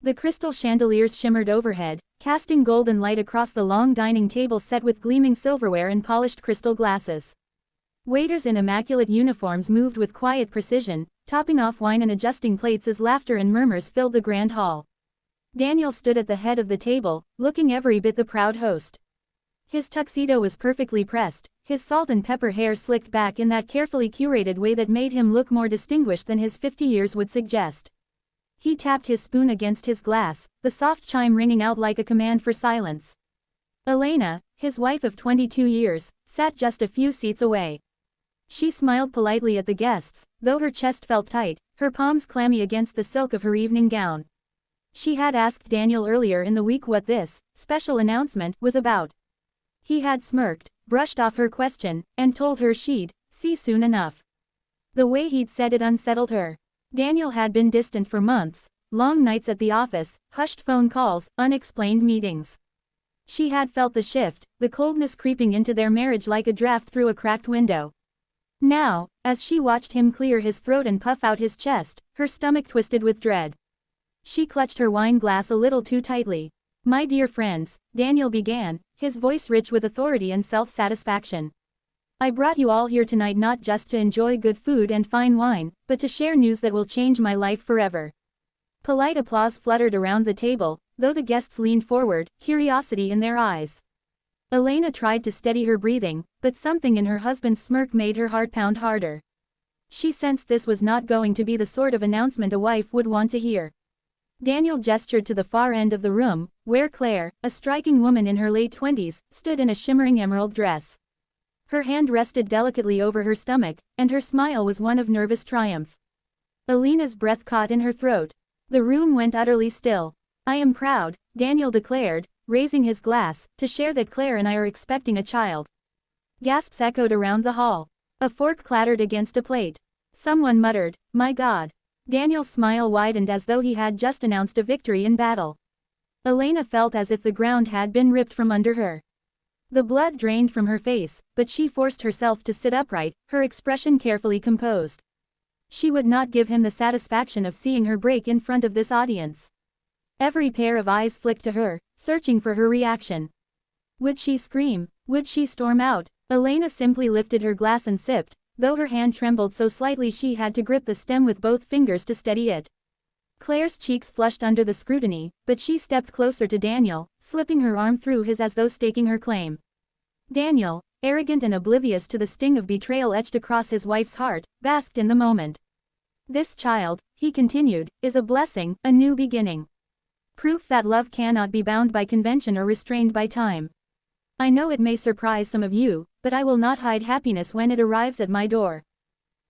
The crystal chandeliers shimmered overhead, casting golden light across the long dining table set with gleaming silverware and polished crystal glasses. Waiters in immaculate uniforms moved with quiet precision, topping off wine and adjusting plates as laughter and murmurs filled the grand hall. Daniel stood at the head of the table, looking every bit the proud host. His tuxedo was perfectly pressed, his salt and pepper hair slicked back in that carefully curated way that made him look more distinguished than his 50 years would suggest. He tapped his spoon against his glass, the soft chime ringing out like a command for silence. Elena, his wife of 22 years, sat just a few seats away. She smiled politely at the guests, though her chest felt tight, her palms clammy against the silk of her evening gown. She had asked Daniel earlier in the week what this special announcement was about. He had smirked, brushed off her question, and told her she'd see soon enough. The way he'd said it unsettled her. Daniel had been distant for months, long nights at the office, hushed phone calls, unexplained meetings. She had felt the shift, the coldness creeping into their marriage like a draft through a cracked window. Now, as she watched him clear his throat and puff out his chest, her stomach twisted with dread. She clutched her wine glass a little too tightly. "My dear friends," Daniel began, his voice rich with authority and self-satisfaction. "I brought you all here tonight not just to enjoy good food and fine wine, but to share news that will change my life forever." Polite applause fluttered around the table, though the guests leaned forward, curiosity in their eyes. Elena tried to steady her breathing, but something in her husband's smirk made her heart pound harder. She sensed this was not going to be the sort of announcement a wife would want to hear. Daniel gestured to the far end of the room, where Claire, a striking woman in her late 20s, stood in a shimmering emerald dress. Her hand rested delicately over her stomach, and her smile was one of nervous triumph. Elena's breath caught in her throat. The room went utterly still. "I am proud," Daniel declared, raising his glass, "to share that Claire and I are expecting a child." Gasps echoed around the hall. A fork clattered against a plate. Someone muttered, "My God." Daniel's smile widened as though he had just announced a victory in battle. Elena felt as if the ground had been ripped from under her. The blood drained from her face, but she forced herself to sit upright, her expression carefully composed. She would not give him the satisfaction of seeing her break in front of this audience. Every pair of eyes flicked to her, searching for her reaction. Would she scream? Would she storm out? Elena simply lifted her glass and sipped, though her hand trembled so slightly she had to grip the stem with both fingers to steady it. Claire's cheeks flushed under the scrutiny, but she stepped closer to Daniel, slipping her arm through his as though staking her claim. Daniel, arrogant and oblivious to the sting of betrayal etched across his wife's heart, basked in the moment. "This child," he continued, "is a blessing, a new beginning. Proof that love cannot be bound by convention or restrained by time. I know it may surprise some of you, but I will not hide happiness when it arrives at my door."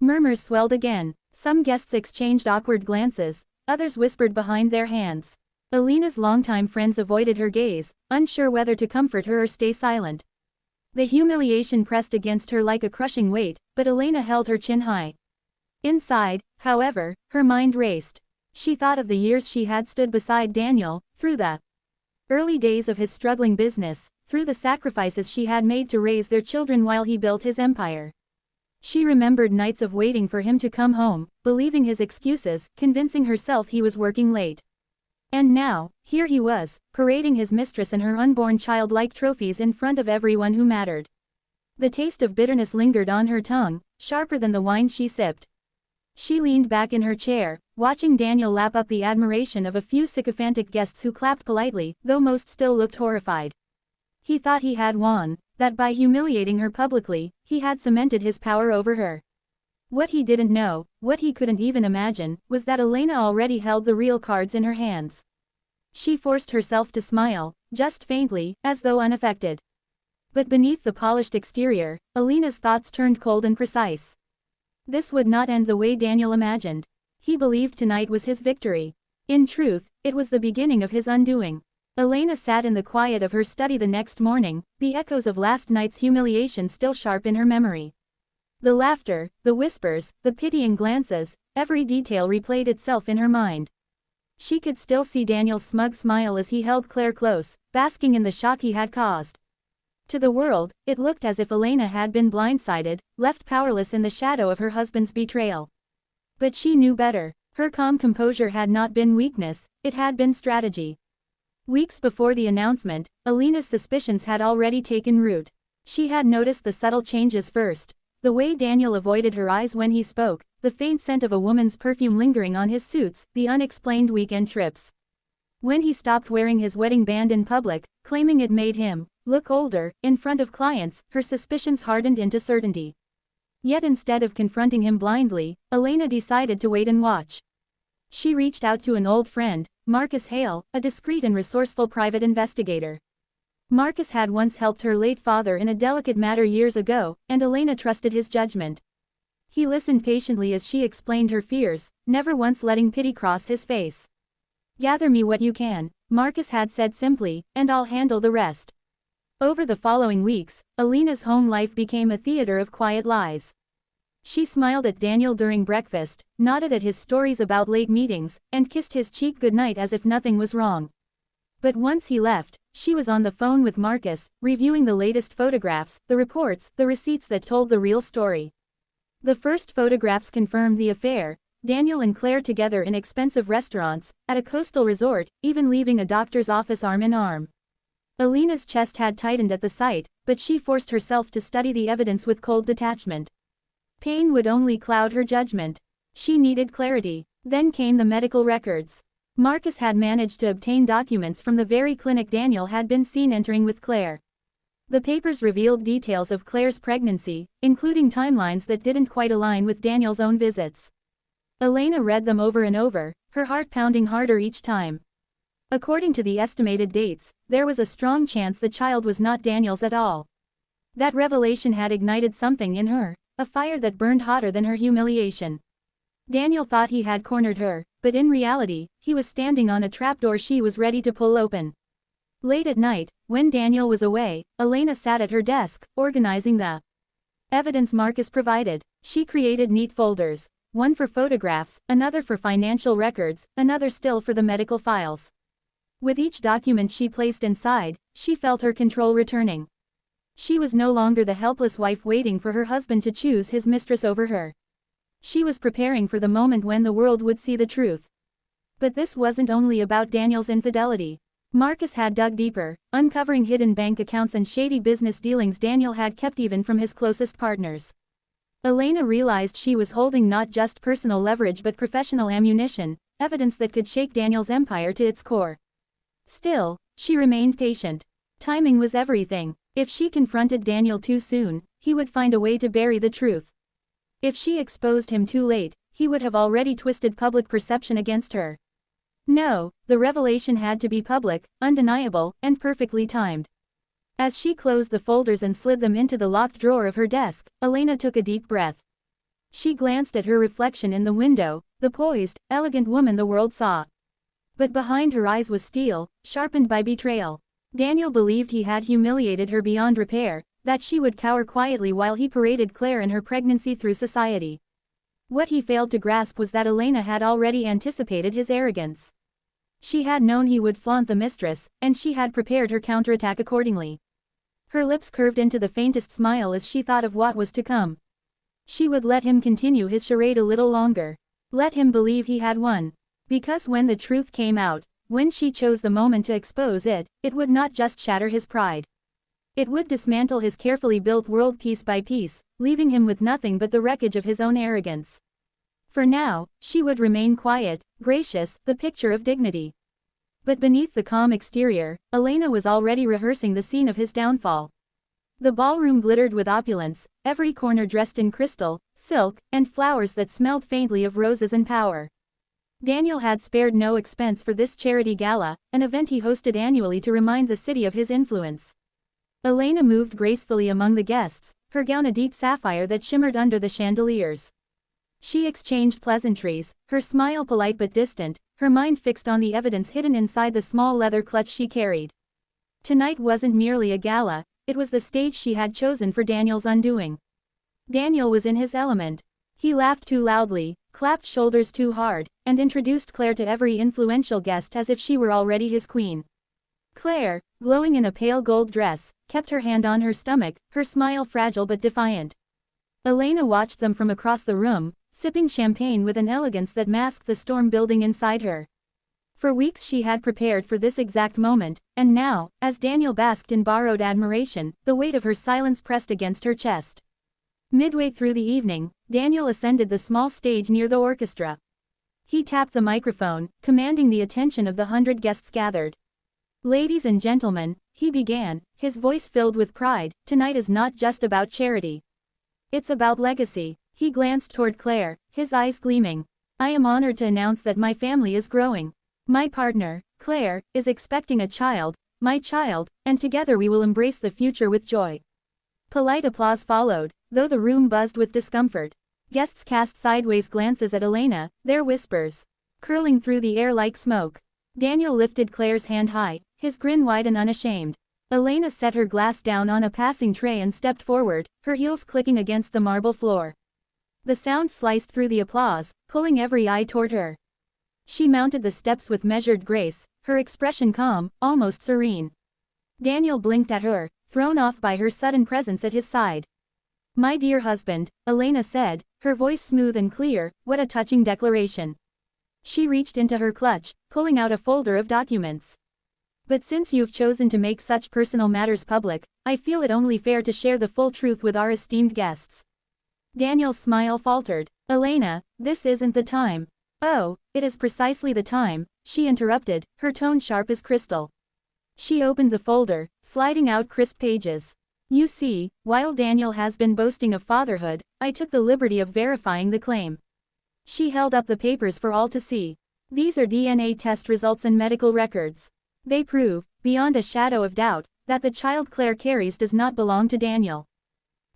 Murmurs swelled again. Some guests exchanged awkward glances, others whispered behind their hands. Elena's longtime friends avoided her gaze, unsure whether to comfort her or stay silent. The humiliation pressed against her like a crushing weight, but Elena held her chin high. Inside, however, her mind raced. She thought of the years she had stood beside Daniel, through the early days of his struggling business, through the sacrifices she had made to raise their children while he built his empire. She remembered nights of waiting for him to come home, believing his excuses, convincing herself he was working late. And now, here he was, parading his mistress and her unborn child like trophies in front of everyone who mattered. The taste of bitterness lingered on her tongue, sharper than the wine she sipped. She leaned back in her chair, watching Daniel lap up the admiration of a few sycophantic guests who clapped politely, though most still looked horrified. He thought he had won, that by humiliating her publicly, he had cemented his power over her. What he didn't know, what he couldn't even imagine, was that Elena already held the real cards in her hands. She forced herself to smile, just faintly, as though unaffected. But beneath the polished exterior, Elena's thoughts turned cold and precise. This would not end the way Daniel imagined. He believed tonight was his victory. In truth, it was the beginning of his undoing. Elena sat in the quiet of her study the next morning, the echoes of last night's humiliation still sharp in her memory. The laughter, the whispers, the pitying glances, every detail replayed itself in her mind. She could still see Daniel's smug smile as he held Claire close, basking in the shock he had caused. To the world, it looked as if Elena had been blindsided, left powerless in the shadow of her husband's betrayal. But she knew better. Her calm composure had not been weakness, it had been strategy. Weeks before the announcement, Alina's suspicions had already taken root. She had noticed the subtle changes first. The way Daniel avoided her eyes when he spoke, the faint scent of a woman's perfume lingering on his suits, the unexplained weekend trips. When he stopped wearing his wedding band in public, claiming it made him look older, in front of clients, her suspicions hardened into certainty. Yet instead of confronting him blindly, Elena decided to wait and watch. She reached out to an old friend, Marcus Hale, a discreet and resourceful private investigator. Marcus had once helped her late father in a delicate matter years ago, and Elena trusted his judgment. He listened patiently as she explained her fears, never once letting pity cross his face. "Gather me what you can," Marcus had said simply, "and I'll handle the rest." Over the following weeks, Elena's home life became a theater of quiet lies. She smiled at Daniel during breakfast, nodded at his stories about late meetings, and kissed his cheek goodnight as if nothing was wrong. But once he left, she was on the phone with Marcus, reviewing the latest photographs, the reports, the receipts that told the real story. The first photographs confirmed the affair, Daniel and Claire together in expensive restaurants, at a coastal resort, even leaving a doctor's office arm in arm. Elena's chest had tightened at the sight, but she forced herself to study the evidence with cold detachment. Pain would only cloud her judgment. She needed clarity. Then came the medical records. Marcus had managed to obtain documents from the very clinic Daniel had been seen entering with Claire. The papers revealed details of Claire's pregnancy, including timelines that didn't quite align with Daniel's own visits. Elena read them over and over, her heart pounding harder each time. According to the estimated dates, there was a strong chance the child was not Daniel's at all. That revelation had ignited something in her, a fire that burned hotter than her humiliation. Daniel thought he had cornered her, but in reality, he was standing on a trapdoor she was ready to pull open. Late at night, when Daniel was away, Elena sat at her desk, organizing the evidence Marcus provided. She created neat folders, one for photographs, another for financial records, another still for the medical files. With each document she placed inside, she felt her control returning. She was no longer the helpless wife waiting for her husband to choose his mistress over her. She was preparing for the moment when the world would see the truth. But this wasn't only about Daniel's infidelity. Marcus had dug deeper, uncovering hidden bank accounts and shady business dealings Daniel had kept even from his closest partners. Elena realized she was holding not just personal leverage but professional ammunition, evidence that could shake Daniel's empire to its core. Still, she remained patient. Timing was everything. If she confronted Daniel too soon, he would find a way to bury the truth. If she exposed him too late, he would have already twisted public perception against her. No, the revelation had to be public, undeniable, and perfectly timed. As she closed the folders and slid them into the locked drawer of her desk, Elena took a deep breath. She glanced at her reflection in the window, the poised, elegant woman the world saw. But behind her eyes was steel, sharpened by betrayal. Daniel believed he had humiliated her beyond repair, that she would cower quietly while he paraded Claire and her pregnancy through society. What he failed to grasp was that Elena had already anticipated his arrogance. She had known he would flaunt the mistress, and she had prepared her counterattack accordingly. Her lips curved into the faintest smile as she thought of what was to come. She would let him continue his charade a little longer. Let him believe he had won. Because when the truth came out, when she chose the moment to expose it, it would not just shatter his pride. It would dismantle his carefully built world piece by piece, leaving him with nothing but the wreckage of his own arrogance. For now, she would remain quiet, gracious, the picture of dignity. But beneath the calm exterior, Elena was already rehearsing the scene of his downfall. The ballroom glittered with opulence, every corner dressed in crystal, silk, and flowers that smelled faintly of roses and power. Daniel had spared no expense for this charity gala, an event he hosted annually to remind the city of his influence. Elena moved gracefully among the guests, her gown a deep sapphire that shimmered under the chandeliers. She exchanged pleasantries, her smile polite but distant, her mind fixed on the evidence hidden inside the small leather clutch she carried. Tonight wasn't merely a gala, it was the stage she had chosen for Daniel's undoing. Daniel was in his element. He laughed too loudly, clapped shoulders too hard, and introduced Claire to every influential guest as if she were already his queen. Claire, glowing in a pale gold dress, kept her hand on her stomach, her smile fragile but defiant. Elena watched them from across the room, sipping champagne with an elegance that masked the storm building inside her. For weeks she had prepared for this exact moment, and now, as Daniel basked in borrowed admiration, the weight of her silence pressed against her chest. Midway through the evening, Daniel ascended the small stage near the orchestra. He tapped the microphone, commanding the attention of the 100 guests gathered. "Ladies and gentlemen," he began, his voice filled with pride, "tonight is not just about charity. It's about legacy." He glanced toward Claire, his eyes gleaming. "I am honored to announce that my family is growing. My partner, Claire, is expecting a child, my child, and together we will embrace the future with joy." Polite applause followed, though the room buzzed with discomfort. Guests cast sideways glances at Elena, their whispers curling through the air like smoke. Daniel lifted Claire's hand high, his grin wide and unashamed. Elena set her glass down on a passing tray and stepped forward, her heels clicking against the marble floor. The sound sliced through the applause, pulling every eye toward her. She mounted the steps with measured grace, her expression calm, almost serene. Daniel blinked at her, thrown off by her sudden presence at his side. "My dear husband," Elena said, her voice smooth and clear, "what a touching declaration." She reached into her clutch, pulling out a folder of documents. "But since you've chosen to make such personal matters public, I feel it only fair to share the full truth with our esteemed guests." Daniel's smile faltered. "Elena, this isn't the time." "Oh, it is precisely the time," she interrupted, her tone sharp as crystal. She opened the folder, sliding out crisp pages. "You see, while Daniel has been boasting of fatherhood, I took the liberty of verifying the claim." She held up the papers for all to see. "These are DNA test results and medical records. They prove, beyond a shadow of doubt, that the child Claire carries does not belong to Daniel."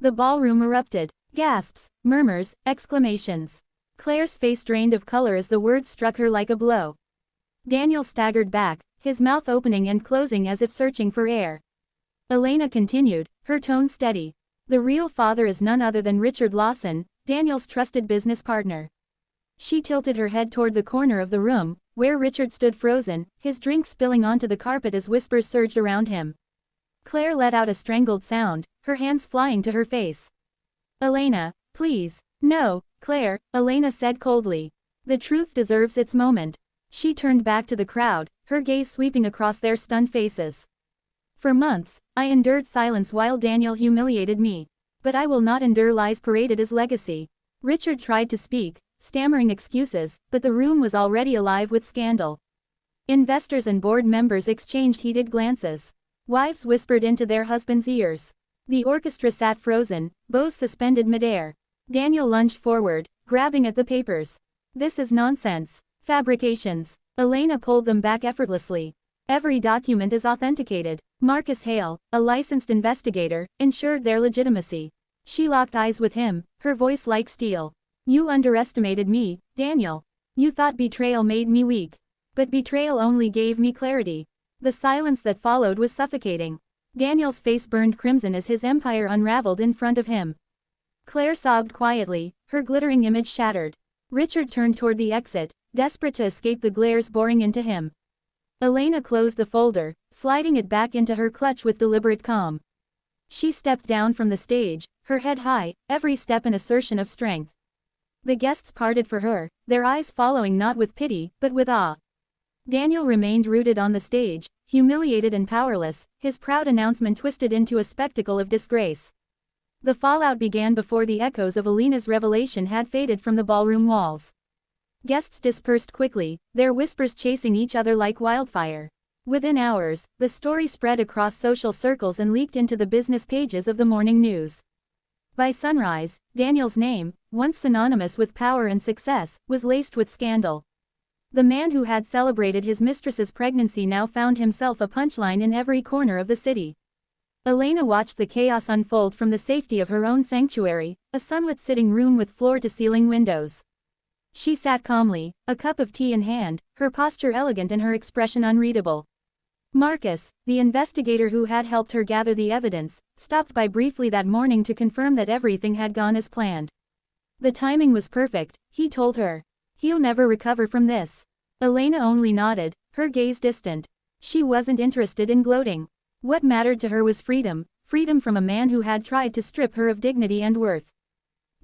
The ballroom erupted. Gasps, murmurs, exclamations. Claire's face drained of color as the words struck her like a blow. Daniel staggered back, his mouth opening and closing as if searching for air. Elena continued, her tone steady. "The real father is none other than Richard Lawson, Daniel's trusted business partner." She tilted her head toward the corner of the room, where Richard stood frozen, his drink spilling onto the carpet as whispers surged around him. Claire let out a strangled sound, her hands flying to her face. "Elena, please." "No, Claire," Elena said coldly. "The truth deserves its moment." She turned back to the crowd, her gaze sweeping across their stunned faces. "For months, I endured silence while Daniel humiliated me. But I will not endure lies paraded as legacy." Richard tried to speak, stammering excuses, but the room was already alive with scandal. Investors and board members exchanged heated glances. Wives whispered into their husbands' ears. The orchestra sat frozen, bows suspended midair. Daniel lunged forward, grabbing at the papers. "This is nonsense. Fabrications." Elena pulled them back effortlessly. "Every document is authenticated." Marcus Hale, a licensed investigator, ensured their legitimacy. She locked eyes with him, her voice like steel. "You underestimated me, Daniel. You thought betrayal made me weak. But betrayal only gave me clarity." The silence that followed was suffocating. Daniel's face burned crimson as his empire unraveled in front of him. Claire sobbed quietly, her glittering image shattered. Richard turned toward the exit, desperate to escape the glares boring into him. Elena closed the folder, sliding it back into her clutch with deliberate calm. She stepped down from the stage, her head high, every step an assertion of strength. The guests parted for her, their eyes following not with pity, but with awe. Daniel remained rooted on the stage, humiliated and powerless, his proud announcement twisted into a spectacle of disgrace. The fallout began before the echoes of Elena's revelation had faded from the ballroom walls. Guests dispersed quickly, their whispers chasing each other like wildfire. Within hours, the story spread across social circles and leaked into the business pages of the morning news. By sunrise, Daniel's name, once synonymous with power and success, was laced with scandal. The man who had celebrated his mistress's pregnancy now found himself a punchline in every corner of the city. Elena watched the chaos unfold from the safety of her own sanctuary, a sunlit sitting room with floor-to-ceiling windows. She sat calmly, a cup of tea in hand, her posture elegant and her expression unreadable. Marcus, the investigator who had helped her gather the evidence, stopped by briefly that morning to confirm that everything had gone as planned. The timing was perfect, he told her. He'll never recover from this. Elena only nodded, her gaze distant. She wasn't interested in gloating. What mattered to her was freedom, freedom from a man who had tried to strip her of dignity and worth.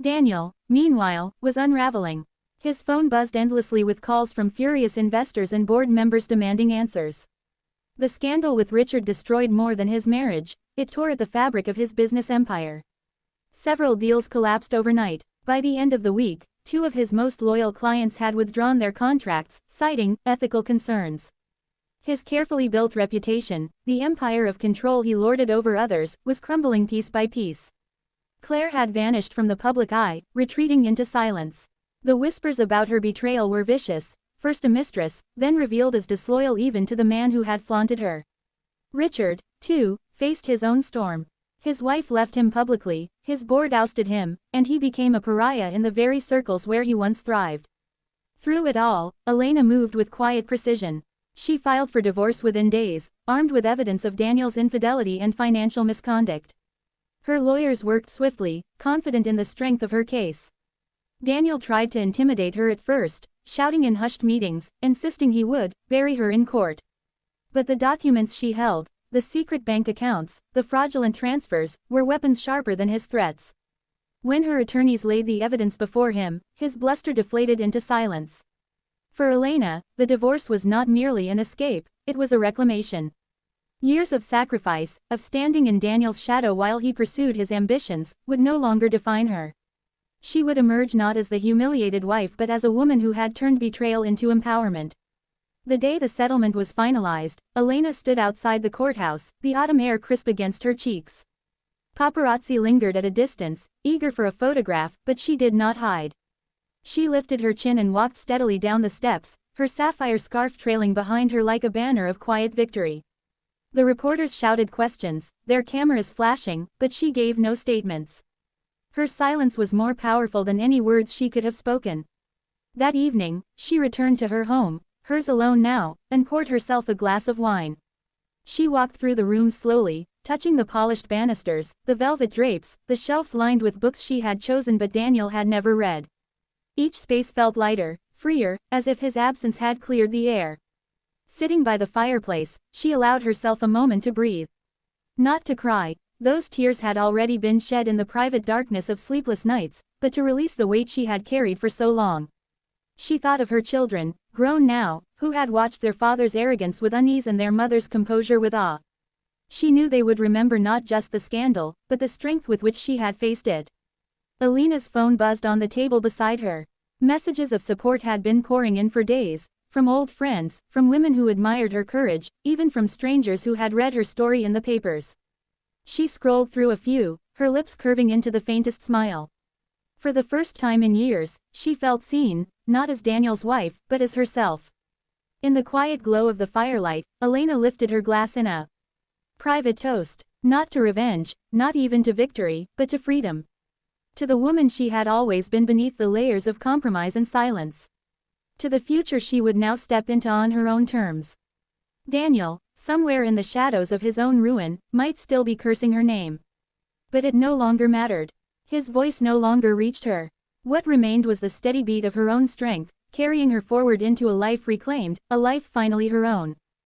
Daniel, meanwhile, was unraveling. His phone buzzed endlessly with calls from furious investors and board members demanding answers. The scandal with Richard destroyed more than his marriage, it tore at the fabric of his business empire. Several deals collapsed overnight. By the end of the week, 2 of his most loyal clients had withdrawn their contracts, citing ethical concerns. His carefully built reputation, the empire of control he lorded over others, was crumbling piece by piece. Claire had vanished from the public eye, retreating into silence. The whispers about her betrayal were vicious, first a mistress, then revealed as disloyal even to the man who had flaunted her. Richard, too, faced his own storm. His wife left him publicly, his board ousted him, and he became a pariah in the very circles where he once thrived. Through it all, Elena moved with quiet precision. She filed for divorce within days, armed with evidence of Daniel's infidelity and financial misconduct. Her lawyers worked swiftly, confident in the strength of her case. Daniel tried to intimidate her at first, shouting in hushed meetings, insisting he would bury her in court. But the documents she held, the secret bank accounts, the fraudulent transfers, were weapons sharper than his threats. When her attorneys laid the evidence before him, his bluster deflated into silence. For Elena, the divorce was not merely an escape, it was a reclamation. Years of sacrifice, of standing in Daniel's shadow while he pursued his ambitions, would no longer define her. She would emerge not as the humiliated wife but as a woman who had turned betrayal into empowerment. The day the settlement was finalized, Elena stood outside the courthouse, the autumn air crisp against her cheeks. Paparazzi lingered at a distance, eager for a photograph, but she did not hide. She lifted her chin and walked steadily down the steps, her sapphire scarf trailing behind her like a banner of quiet victory. The reporters shouted questions, their cameras flashing, but she gave no statements. Her silence was more powerful than any words she could have spoken. That evening, she returned to her home, hers alone now, and poured herself a glass of wine. She walked through the rooms slowly, touching the polished banisters, the velvet drapes, the shelves lined with books she had chosen but Daniel had never read. Each space felt lighter, freer, as if his absence had cleared the air. Sitting by the fireplace, she allowed herself a moment to breathe. Not to cry, those tears had already been shed in the private darkness of sleepless nights, but to release the weight she had carried for so long. She thought of her children, grown now, who had watched their father's arrogance with unease and their mother's composure with awe. She knew they would remember not just the scandal, but the strength with which she had faced it. Elena's phone buzzed on the table beside her. Messages of support had been pouring in for days, from old friends, from women who admired her courage, even from strangers who had read her story in the papers. She scrolled through a few, her lips curving into the faintest smile. For the first time in years, she felt seen, not as Daniel's wife, but as herself. In the quiet glow of the firelight, Elena lifted her glass in a private toast, not to revenge, not even to victory, but to freedom. To the woman she had always been beneath the layers of compromise and silence. To the future she would now step into on her own terms. Daniel, somewhere in the shadows of his own ruin, might still be cursing her name. But it no longer mattered. His voice no longer reached her. What remained was the steady beat of her own strength, carrying her forward into a life reclaimed, a life finally her own.